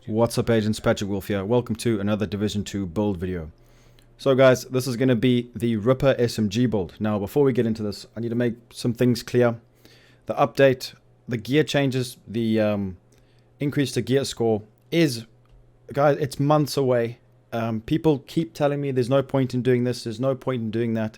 What's up, agents? Patrick Wolf here. Welcome to another Division 2 build video. So guys, this is going to be the Ripper SMG build. Now before we get into this, I need to make some things clear. The update, the gear changes, the increase to gear score is, guys, it's months away. People keep telling me there's no point in doing this, there's no point in doing that.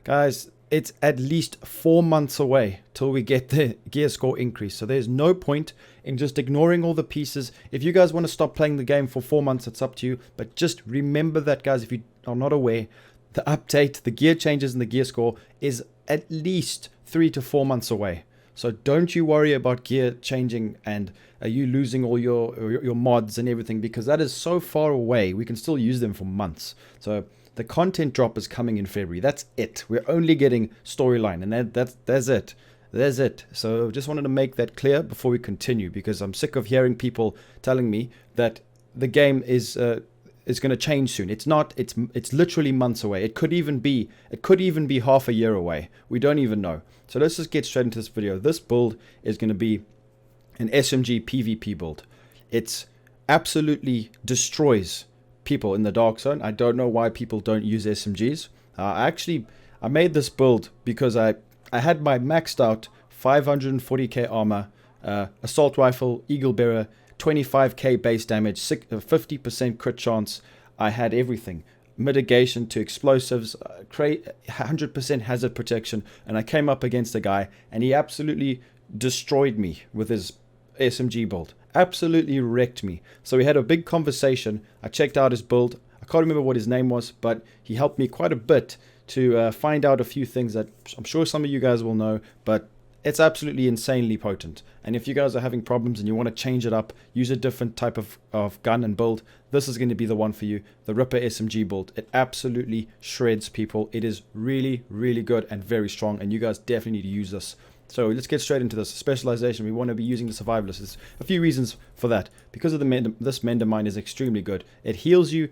Guys, it's at least 4 months away till we get the gear score increase. So there's no point in just ignoring all the pieces. If you guys want to stop playing the game for 4 months, it's up to you. But just remember that, guys, if you are not aware, the update, the gear changes and the gear score is at least 3 to 4 months away. So don't you worry about gear changing and you losing all your mods and everything, because that is so far away. We can still use them for months. So the content drop is coming in February. That's it. We're only getting storyline, and that's it. There's it. So just wanted to make that clear before we continue, because I'm sick of hearing people telling me that the game is going to change soon. It's not. It's literally months away. It could even be half a year away. We don't even know. So let's just get straight into this video. This build is going to be an SMG PvP build. It's absolutely destroys people in the dark zone. I don't know why people don't use SMGs. I made this build because I had my maxed out 540k armor, assault rifle, eagle bearer, 25k base damage, 50% crit chance. I had everything. Mitigation to explosives, 100% hazard protection, and I came up against a guy and he absolutely destroyed me with his SMG build. Absolutely wrecked me. So we had a big conversation. I checked out his build. I can't remember what his name was, but he helped me quite a bit to find out a few things that I'm sure some of you guys will know, but it's absolutely insanely potent. And if you guys are having problems and you want to change it up, use a different type of gun and build, this is going to be the one for you. The Ripper SMG build. It absolutely shreds people. It is really, really good and very strong, and you guys definitely need to use this. So let's get straight into this. Specialization, we want to be using the survivalist. There's a few reasons for that. Because of this mender mine is extremely good. It heals you.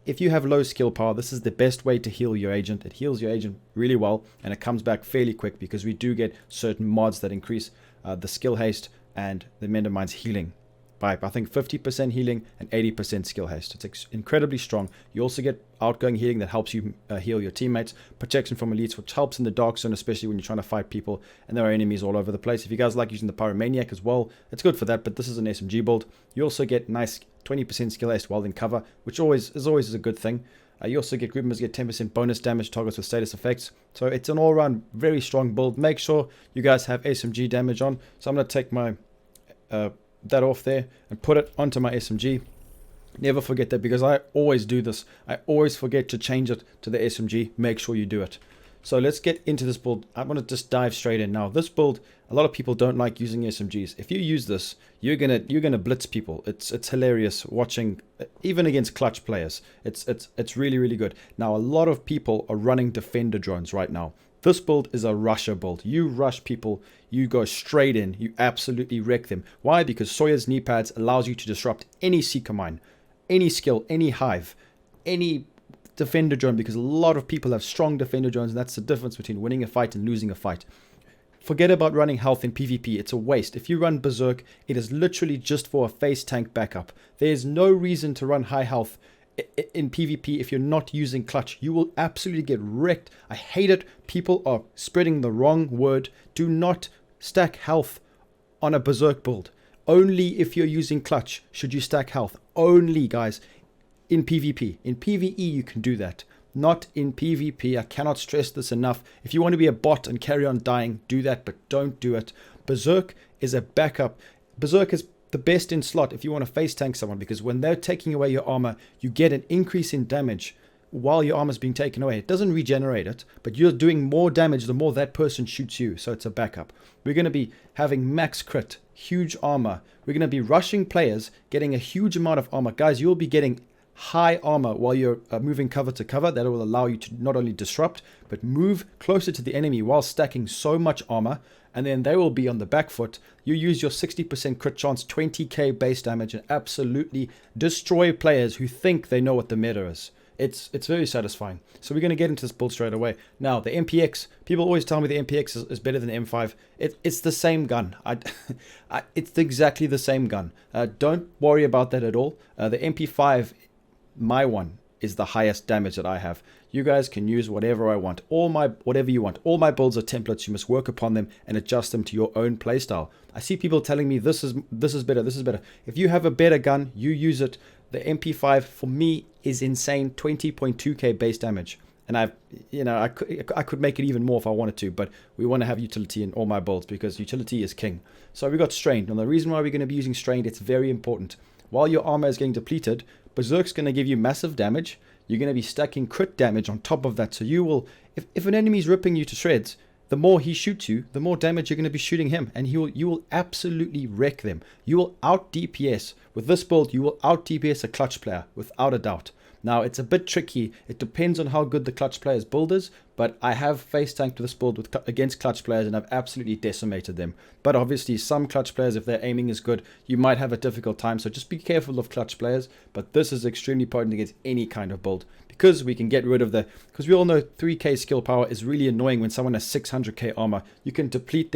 If you have low skill power, this is the best way to heal your agent. It heals your agent really well, and it comes back fairly quick because we do get certain mods that increase the skill haste and the mender mine's healing by, I think, 50% healing and 80% skill haste. It's incredibly strong. You also get outgoing healing that helps you heal your teammates. Protection from elites, which helps in the dark zone, especially when you're trying to fight people and there are enemies all over the place. If you guys like using the pyromaniac as well, it's good for that, but this is an SMG build. You also get nice 20% skill haste while in cover, which is always a good thing. You also get group members get 10% bonus damage targets with status effects. So it's an all-around very strong build. Make sure you guys have SMG damage on. So I'm going to take my that off there and put it onto my SMG. Never forget that, because I always do this. I always forget to change it to the SMG. Make sure you do it. So let's get into this build. I'm going to just dive straight in. Now this build, a lot of people don't like using SMGs. If you use this, you're gonna blitz people. It's hilarious watching, even against clutch players. It's really, really good. Now a lot of people are running defender drones right now. This build is a rusher build. You rush people, you go straight in, you absolutely wreck them. Why? Because Sawyer's knee pads allows you to disrupt any seeker mine, any skill, any hive, any defender drone, because a lot of people have strong defender drones, and that's the difference between winning a fight and losing a fight. Forget about running health in PvP. It's a waste. If you run Berserk, it is literally just for a face tank backup. There's no reason to run high health in PvP if you're not using clutch. You will absolutely get wrecked. I hate it. People are spreading the wrong word. Do not stack health on a Berserk build. Only if you're using clutch should you stack health. Only, guys, in PvP. In PvE you can do that. Not in PvP. I cannot stress this enough. If you want to be a bot and carry on dying, do that, but don't do it. Berserk is a backup. Berserk is the best in slot if you want to face tank someone, because when they're taking away your armor, you get an increase in damage while your armor is being taken away. It doesn't regenerate it, but you're doing more damage the more that person shoots you, so it's a backup. We're going to be having max crit, huge armor. We're going to be rushing players, getting a huge amount of armor. Guys, you'll be getting high armor while you're moving cover to cover. That will allow you to not only disrupt, but move closer to the enemy while stacking so much armor, and then they will be on the back foot. You use your 60% crit chance, 20k base damage, and absolutely destroy players who think they know what the meta is. It's very satisfying. So we're going to get into this build straight away. Now, the MPX, people always tell me the MPX is better than the M5. It's the same gun. It's exactly the same gun. Don't worry about that at all. The MP5, my one, is the highest damage that I have. You guys can use whatever I want. Whatever you want. All my builds are templates. You must work upon them and adjust them to your own playstyle. I see people telling me this is better, this is better. If you have a better gun, you use it. The MP5 for me is insane, 20.2k base damage. And I could make it even more if I wanted to, but we want to have utility in all my builds because utility is king. So we got strained. And the reason why we're going to be using strained, it's very important. While your armor is getting depleted, Berserk's going to give you massive damage. You're going to be stacking crit damage on top of that. So you will, if an enemy's ripping you to shreds, the more he shoots you, the more damage you're going to be shooting him. And you will absolutely wreck them. You will out DPS. With this build, you will out DPS a clutch player, without a doubt. Now, it's a bit tricky. It depends on how good the clutch player's build is, but I have face tanked this build against clutch players, and I've absolutely decimated them. But obviously, some clutch players, if their aiming is good, you might have a difficult time, so just be careful of clutch players. But this is extremely potent against any kind of build, because we can get rid of because we all know 3k skill power is really annoying when someone has 600k armor. You can deplete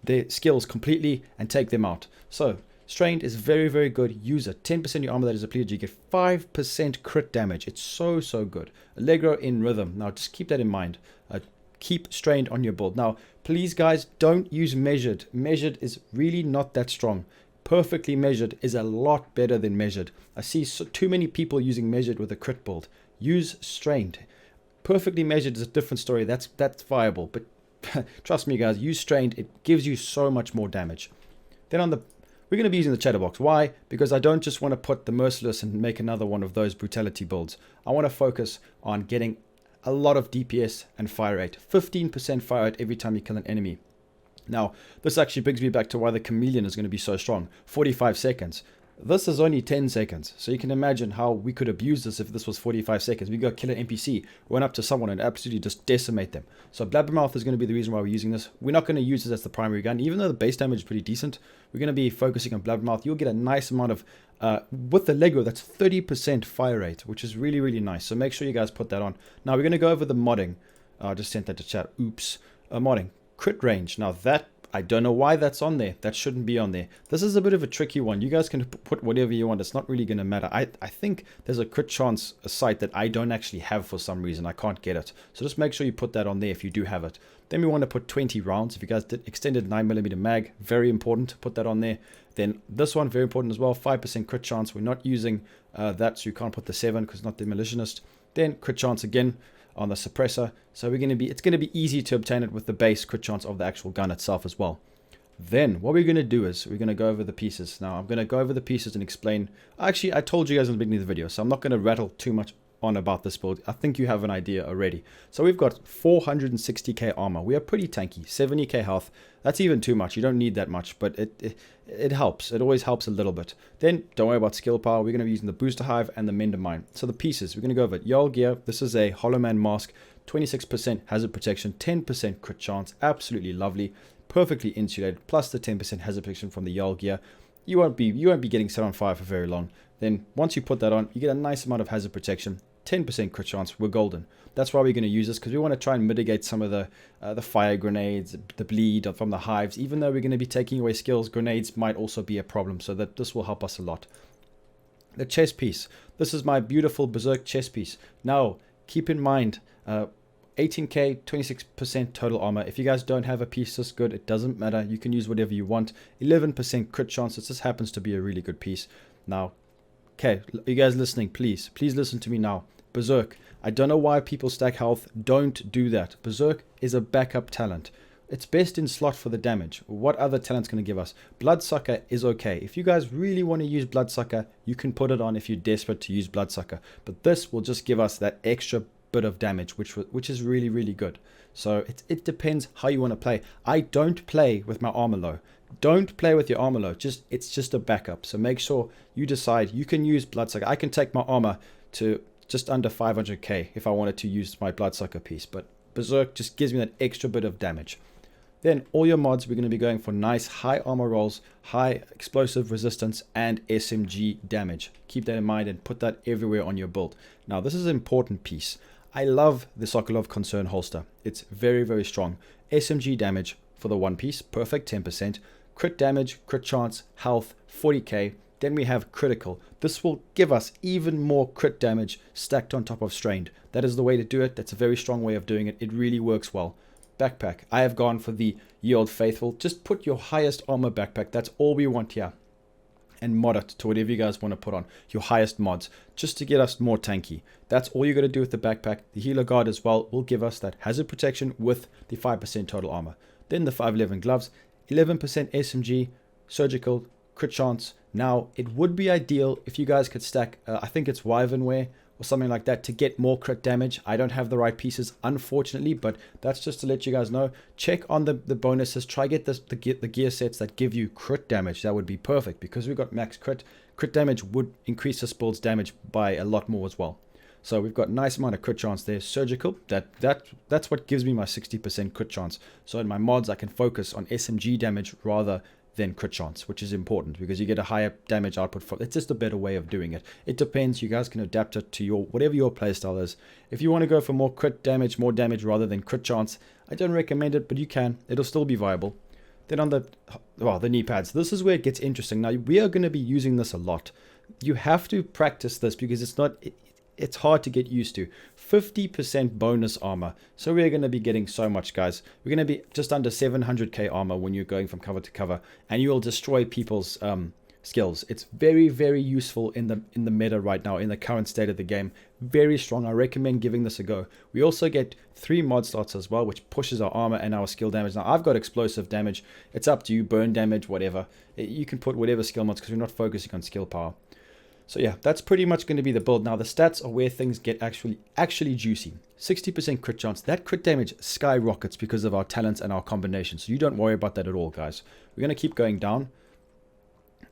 their skills completely and take them out. So, strained is very, very good. Use it. 10% of your armor that is depleted, you get 5% crit damage. It's so, so good. Allegro in rhythm. Now, just keep that in mind. Keep strained on your build. Now, please, guys, don't use measured. Measured is really not that strong. Perfectly measured is a lot better than measured. I see too many people using measured with a crit build. Use strained. Perfectly measured is a different story. That's viable. But trust me, guys, use strained. It gives you so much more damage. Then we're going to be using the chatterbox. Why? Because I don't just want to put the merciless and make another one of those brutality builds. I want to focus on getting a lot of DPS and fire rate. 15% fire rate every time you kill an enemy. Now, this actually brings me back to why the chameleon is going to be so strong. 45 seconds. This is only 10 seconds. So you can imagine how we could abuse this if this was 45 seconds. We go kill an NPC, run up to someone and absolutely just decimate them. So Blabbermouth is going to be the reason why we're using this. We're not going to use this as the primary gun. Even though the base damage is pretty decent, we're going to be focusing on Blabbermouth. You'll get a nice amount of, with the Lego, that's 30% fire rate, which is really, really nice. So make sure you guys put that on. Now we're going to go over the modding. I just sent that to chat. Oops. Modding. Crit range. Now that, I don't know why that's on there. That shouldn't be on there. This is a bit of a tricky one. You guys can put whatever you want. It's not really going to matter. I think there's a crit chance site that I don't actually have for some reason. I can't get it. So just make sure you put that on there if you do have it. Then we want to put 20 rounds. If you guys did extended 9mm mag, very important. Put that on there. Then this one, very important as well. 5% crit chance. We're not using that, so you can't put the 7 because it's not demolitionist. Then crit chance again on the suppressor. So it's going to be easy to obtain it with the base crit chance of the actual gun itself as well. Then what we're going to do is we're going to go over the pieces. Now I'm going to go over the pieces and explain. Actually, I told you guys in the beginning of the video, so I'm not going to rattle too much on about this build. I think you have an idea already. So we've got 460k armor. We are pretty tanky. 70k health. That's even too much. You don't need that much, but it helps. It always helps a little bit. Then don't worry about skill power. We're going to be using the booster hive and the mender mine. So the pieces, we're going to go over it. Jarl gear. This is a hollow man mask. 26% hazard protection. 10% crit chance. Absolutely lovely. Perfectly insulated. Plus the 10% hazard protection from the Jarl gear. You won't be getting set on fire for very long. Then once you put that on, you get a nice amount of hazard protection. 10% crit chance. We're golden. That's why we're going to use this, because we want to try and mitigate some of the fire grenades, the bleed from the hives. Even though we're going to be taking away skills, grenades might also be a problem, so that this will help us a lot. The chest piece. This is my beautiful Berserk chest piece. Now, keep in mind, 18k, 26% total armor. If you guys don't have a piece this good, it doesn't matter. You can use whatever you want. 11% crit chance. This just happens to be a really good piece. Now, okay, you guys listening, please listen to me now. Berserk. I don't know why people stack health. Don't do that. Berserk is a backup talent. It's best in slot for the damage. What other talent's going to give us? Bloodsucker is okay. If you guys really want to use Bloodsucker, you can put it on if you're desperate to use Bloodsucker. But this will just give us that extra bit of damage, which is really, really good. So it depends how you want to play. I don't play with my armor low. Don't play with your armor low. It's just a backup. So make sure you decide. You can use Bloodsucker. I can take my armor to just under 500k if I wanted to use my Bloodsucker piece, but Berserk just gives me that extra bit of damage. Then all your mods, we're going to be going for nice high armor rolls, high explosive resistance, and SMG damage. Keep that in mind and put that everywhere on your build. Now, this is an important piece. I love the Sokolov Concern holster. It's very, very strong. SMG damage for the one piece, perfect 10%. Crit damage, crit chance, health, 40k. Then we have critical. This will give us even more crit damage stacked on top of strained. That is the way to do it. That's a very strong way of doing it. It really works well. Backpack. I have gone for the Yield Faithful. Just put your highest armor backpack. That's all we want here. And mod it to whatever you guys want to put on. Your highest mods. Just to get us more tanky. That's all you got to do with the backpack. The Healer Guard as well will give us that hazard protection with the 5% total armor. Then the 511 gloves. 11% SMG. Surgical. Crit chance. Now, it would be ideal if you guys could stack, I think it's Wyvern wear or something like that to get more crit damage. I don't have the right pieces, unfortunately, but that's just to let you guys know. Check on the bonuses. Try get the gear sets that give you crit damage. That would be perfect because we've got max crit. Crit damage would increase this build's damage by a lot more as well. So we've got a nice amount of crit chance there. Surgical, that's what gives me my 60% crit chance. So in my mods, I can focus on SMG damage rather than crit chance, which is important because you get a higher damage output for it's just a better way of doing it. It depends. You guys can adapt it to your whatever your playstyle is. If you want to go for more crit damage, more damage rather than crit chance, I don't recommend it, but you can. It'll still be viable. Then on the knee pads, this is where it gets interesting. Now we are going to be using this a lot. You have to practice this because it's hard to get used to. 50% bonus armor. So we're going to be getting so much, guys. We're going to be just under 700k armor when you're going from cover to cover, and you will destroy people's skills. It's very, very useful in the meta right now, in the current state of the game. Very strong. I recommend giving this a go. We also get 3 mod slots as well, which pushes our armor and our skill damage. Now I've got explosive damage. It's up to you. Burn damage, whatever. You can put whatever skill mods because we're not focusing on skill power. So yeah, that's pretty much going to be the build. Now the stats are where things get actually juicy. 60% crit chance. That crit damage skyrockets because of our talents and our combinations. So you don't worry about that at all, guys. We're going to keep going down.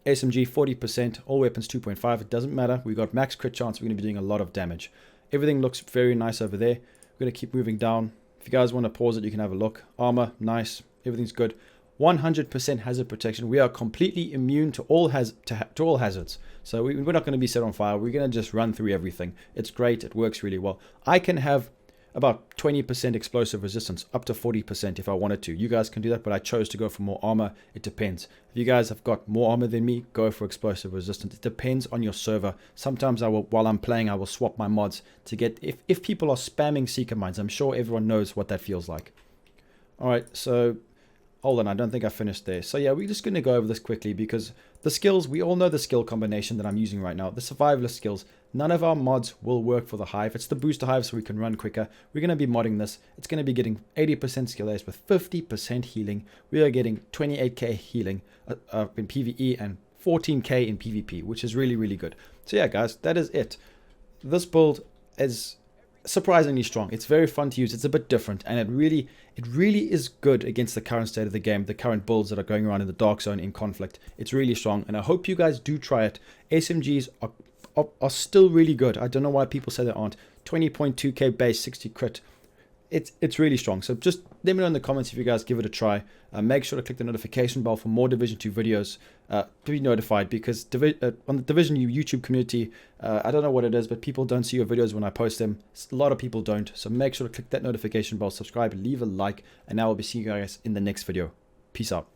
SMG 40%, all weapons 2.5. It doesn't matter. We got max crit chance. We're going to be doing a lot of damage. Everything looks very nice over there. We're going to keep moving down. If you guys want to pause it, you can have a look. Armor, nice. Everything's good. 100% hazard protection. We are completely immune to all hazards. So we're not going to be set on fire. We're going to just run through everything. It's great. It works really well. I can have about 20% explosive resistance, up to 40% if I wanted to. You guys can do that, but I chose to go for more armor. It depends. If you guys have got more armor than me, go for explosive resistance. It depends on your server. Sometimes while I'm playing, I will swap my mods to get, if people are spamming Seeker Mines, I'm sure everyone knows what that feels like. All right, so hold on, I don't think I finished there. So yeah, we're just going to go over this quickly because the skills, we all know the skill combination that I'm using right now. The survivalist skills, none of our mods will work for the hive. It's the booster hive so we can run quicker. We're going to be modding this. It's going to be getting 80% skill ace with 50% healing. We are getting 28k healing in PvE and 14k in PvP, which is really, really good. So yeah, guys, that is it. This build is surprisingly strong. It's very fun to use. It's a bit different, and it really is good against the current state of the game, the current builds that are going around in the dark zone in conflict. It's really strong, and I hope you guys do try it. SMGs are still really good. I don't know why people say they aren't. 20.2k base, 60 crit. It's really strong. So just let me know in the comments if you guys give it a try. Make sure to click the notification bell for more Division 2 videos to be notified, because on the Division U YouTube community, I don't know what it is, but people don't see your videos when I post them. A lot of people don't. So make sure to click that notification bell, subscribe, leave a like, and I will be seeing you guys in the next video. Peace out.